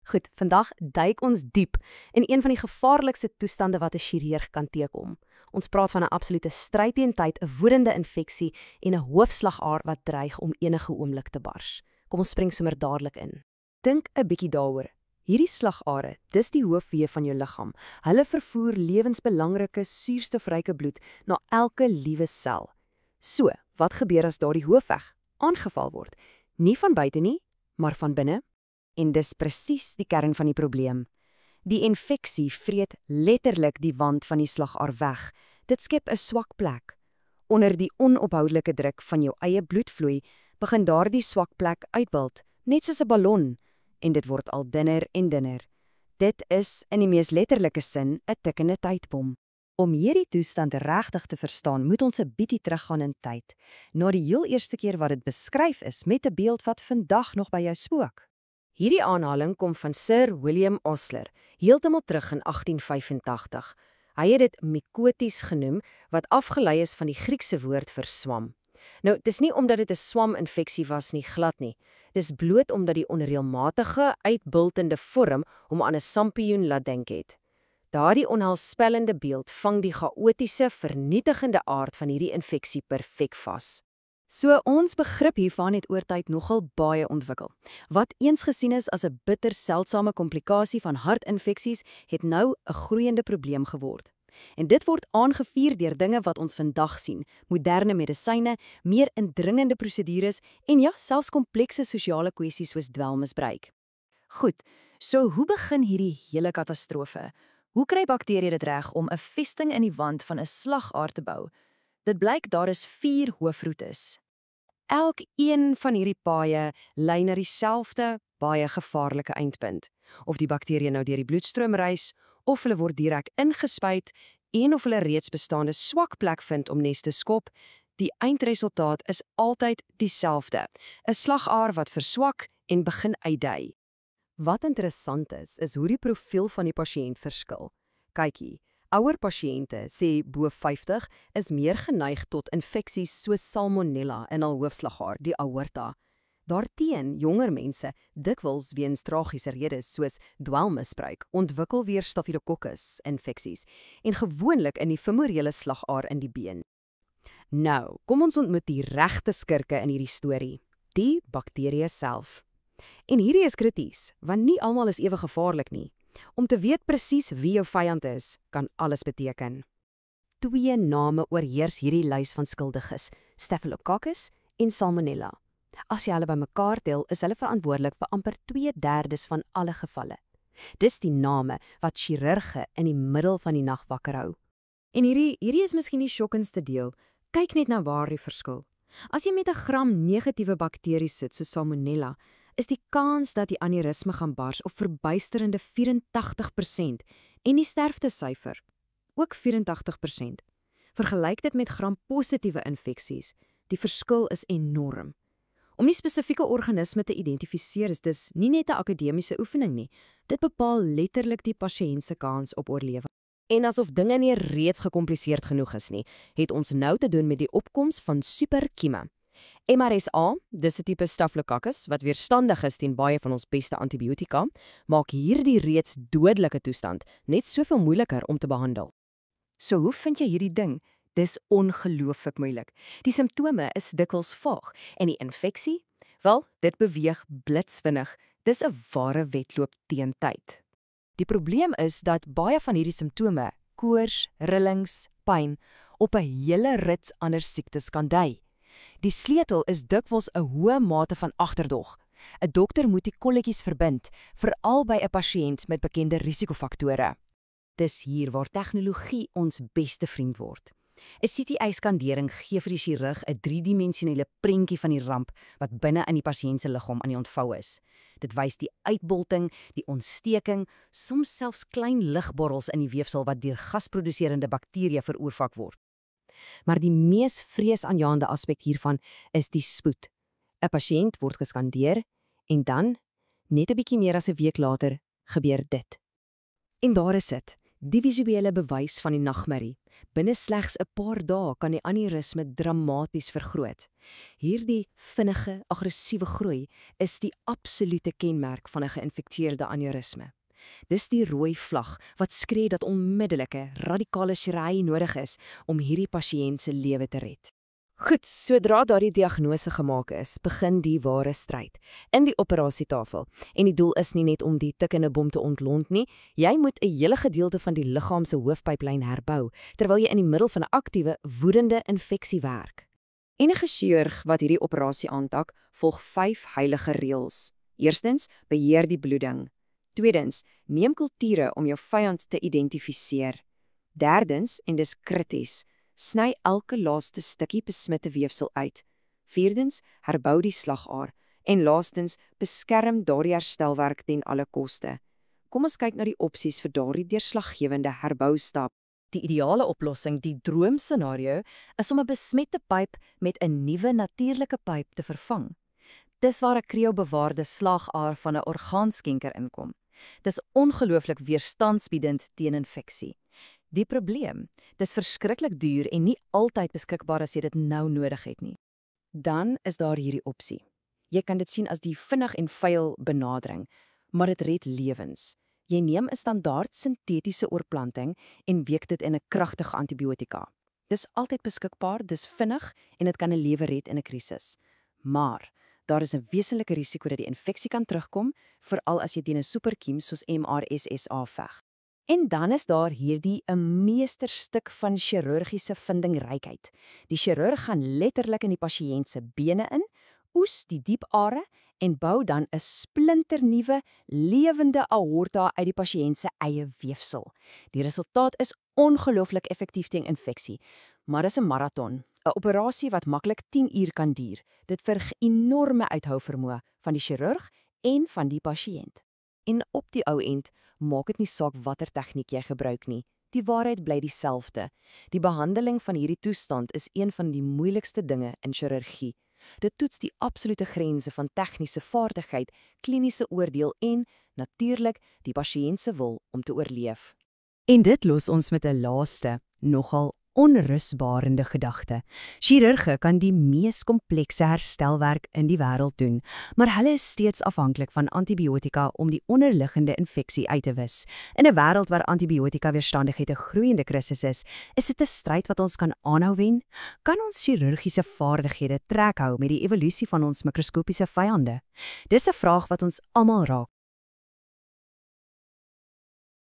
Goed, vandag duik ons diep in een van die gevaarlikste toestande wat 'n chirurg kan teekom. Ons praat van 'n absolute stryd teen tyd, 'n woedende infeksie en 'n hoofslagaar wat dreig om enige oomblik te bars. Kom ons spring sommer dadelik in. Dink 'n bietjie daaroor. Hierdie slagare, dis die hoofweë van jou liggaam. Hulle vervoer lewensbelangrike suurstofryke bloed na elke liewe sel. So, wat gebeur as daardie hoofweg aangeval word? Nie van buite nie, maar van binne. En dis presies die kern van die probleem. Die infeksie vreet letterlik die wand van die slagaar weg. Dit skep 'n swak plek. Onder die onophoudelike druk van jou eie bloedvloei begin daardie swak plek uitbult, net soos 'n ballon, en dit word al dunner en dunner. Dit is, in die mees letterlike sin, 'n tikkende tydbom. Om hierdie toestand regtig te verstaan, moet ons 'n bietjie teruggaan in tyd, na die heel eerste keer wat dit beskryf is met 'n beeld wat vandag nog by jou spook. Hierdie aanhaling kom van Sir William Osler, heeltemal terug in 1885. Hy het dit mycotis genoem, wat afgelei is van die Griekse woord vir swam. Nou, dis nie omdat dit 'n swaminfeksie was nie, glad nie. Dis bloot omdat die onreëlmatige, uitbultende vorm hom aan 'n sampioen laat dink het. Daardie onheilspellende beeld vang die chaotiese, vernietigende aard van hierdie infeksie perfek vas. So ons begrip hiervan het oor tyd nogal baie ontwikkel. Wat eens gesien is as 'n bitter seldsame komplikasie van hartinfeksies, het nou 'n groeiende probleem geword. En dit word aangevuur deur dinge wat ons vandag sien: moderne medisyne, meer indringende prosedures en ja, selfs komplekse sosiale kwessies soos dwelmmisbruik. Goed, so hoe begin hierdie hele katastrofe? Hoe kry bakterieë dit reg om 'n vesting in die wand van 'n slagaar te bou? Dit blyk daar is 4 hoofroetes. Elkeen van hierdie paaie lei na dieselfde, baie gevaarlike eindpunt. Of die bakterieë nou deur die bloedstroom reis, of hulle word direk ingespuit, en of hulle reeds bestaande swak plek vind om nes te skop, die eindresultaat is altyd dieselfde: 'n slagaar wat verswak en begin uitdui. Wat interessant is hoe die profiel van die pasiënt verskil. Kykie, ouer pasiënte, sê bo 50, is meer geneig tot infeksies soos salmonella in hul hoofslagaar, die aorta. Daarteen, jonger mense, dikwels weens tragiese redes soos dwelmmisbruik, ontwikkel weer staphylococcus infeksies en gewoonlik in die femorele slagaar in die been. Nou, kom ons ontmoet die regte skurke in hierdie storie, die bakterieë self. En hierdie is krities, want nie almal is ewe gevaarlik nie. Om te weet presies wie jou vyand is, kan alles beteken. 2 name oorheers hierdie lys van skuldiges: Staphylococcus en Salmonella. As jy hulle bymekaar tel, is hulle verantwoordelik vir amper 2/3 van alle gevalle. Dis die name wat chirurge in die middel van die nag wakker hou. En hierdie is miskien die skokkendste deel. Kyk net na waar die verskil. As jy met 'n gram negatiewe bakterie sit, soos Salmonella, is die kans dat die aneurisme gaan bars op verbuisterende 84% en die sterftesyfer ook 84%. Vergelyk dit met gram-positiewe infeksies. Die verskil is enorm. Om die spesifieke organisme te identifiseer is dis nie net 'n akademiese oefening nie. Dit bepaal letterlik die pasiënt se kans op oorlewing. En asof dinge nie reeds gekompliseerd genoeg is nie, het ons nou te doen met die opkoms van superkieme. MRSA, dis 'n tipe Staphylococcus wat weerstandig is teen baie van ons beste antibiotika, maak hierdie reeds dodelike toestand net soveel moeiliker om te behandel. So hoe vind jy hierdie ding? Dis ongelooflik moeilik. Die simptome is dikwels vaag en die infeksie, wel, dit beweeg blitsvinnig. Dis 'n ware wedloop teen tyd. Die probleem is dat baie van hierdie simptome, koors, rillings, pyn, op 'n hele rits ander siektes kan dui. Die sleutel is dikwels 'n hoë mate van agterdog. 'n Dokter moet die kolletjies verbind, veral by 'n pasiënt met bekende risikofaktore. Dis hier waar tegnologie ons beste vriend word. 'n CT-skandering gee vir die chirurg 'n 3-dimensionele prentjie van die ramp wat binne in die pasiënt se liggaam aan die ontvou is. Dit wys die uitbolting, die ontsteking, soms selfs klein ligborrels in die weefsel wat deur gasproduserende bakterieë veroorsaak word. Maar die mees vreesaanjaende aspek hiervan is die spoed. 'n Pasiënt word geskandeer en dan, net 'n bietjie meer as 'n week later, gebeur dit. En daar is dit, Die visuele bewys van die nagmerrie. Binne slegs 'n paar dae kan die aneurisme dramaties vergroot. Hierdie vinnige, aggressiewe groei is die absolute kenmerk van 'n geïnfekteerde aneurisme. Dis die rooi vlag wat skree dat onmiddellike, radikale chirurgie nodig is om hierdie pasiënt se lewe te red. Goed, sodra daardie diagnose gemaak is, begin die ware stryd in die operasietafel. En die doel is nie net om die tikkende bom te ontlont nie, jy moet 'n hele gedeelte van die liggaam se hoofpyplyn herbou, terwyl jy in die middel van 'n aktiewe, woedende infeksie werk. Enige chirurg wat hierdie operasie aantak, volg 5 heilige reëls. Eerstens, beheer die bloeding. Tweedens, neem kulture om jou vyand te identifiseer. Derdens, en dis krities, sny elke laaste stukkie besmette weefsel uit. Vierdens, herbou die slagaar. En laastens, beskerm daardie herstelwerk ten alle koste. Kom ons kyk na die opsies vir daardie deurslaggewende herboustap. Die ideale oplossing, die droomscenario, is om 'n besmette pyp met 'n nuwe natuurlike pyp te vervang. Dis waar 'n kriobewaarde slagaar van 'n orgaanskenker inkom. Dis ongelooflik weerstandsbiedend teen infeksie. Die probleem, dis verskriklik duur en nie altyd beskikbaar as jy dit nou nodig het nie. Dan is daar hierdie opsie. Jy kan dit sien as die vinnig en vuil benadering, maar dit red lewens. Jy neem 'n standaard sintetiese oorplanting en week dit in 'n kragtige antibiotika. Dis altyd beskikbaar, dis vinnig en dit kan 'n lewe red in 'n krisis. Maar daar is 'n wesenlike risiko dat die infeksie kan terugkom, veral as jy teen 'n superkiem soos MRSSA veg. En dan is daar hierdie 'n meesterstuk van chirurgiese vindingrykheid. Die chirurg gaan letterlik in die pasiënt se bene in, oes die diep are en bou dan 'n splinternuwe, lewende aorta uit die pasiënt se eie weefsel. Die resultaat is ongelooflik effektief teen infeksie, maar dis 'n maraton. 'n Operasie wat maklik 10 uur kan duur. Dit verg enorme uithouvermoë van die chirurg en van die pasiënt. En op die ou end maak dit nie saak watter tegniek jy gebruik nie. Die waarheid bly dieselfde. Die behandeling van hierdie toestand is een van die moeilikste dinge in chirurgie. Dit toets die absolute grense van tegniese vaardigheid, kliniese oordeel en, natuurlik, die pasiënt se wil om te oorleef. En dit los ons met 'n laaste, nogal onrusbarende gedagte. Chirurge kan die mees komplekse herstelwerk in die wêreld doen, maar hulle is steeds afhanklik van antibiotika om die onderliggende infeksie uit te wis. In 'n wêreld waar antibiotika-weerstandigheid 'n groeiende krisis is dit 'n stryd wat ons kan aanhou wen? Kan ons chirurgiese vaardighede trek hou met die evolusie van ons mikroskopiese vyande? Dis 'n vraag wat ons almal raak,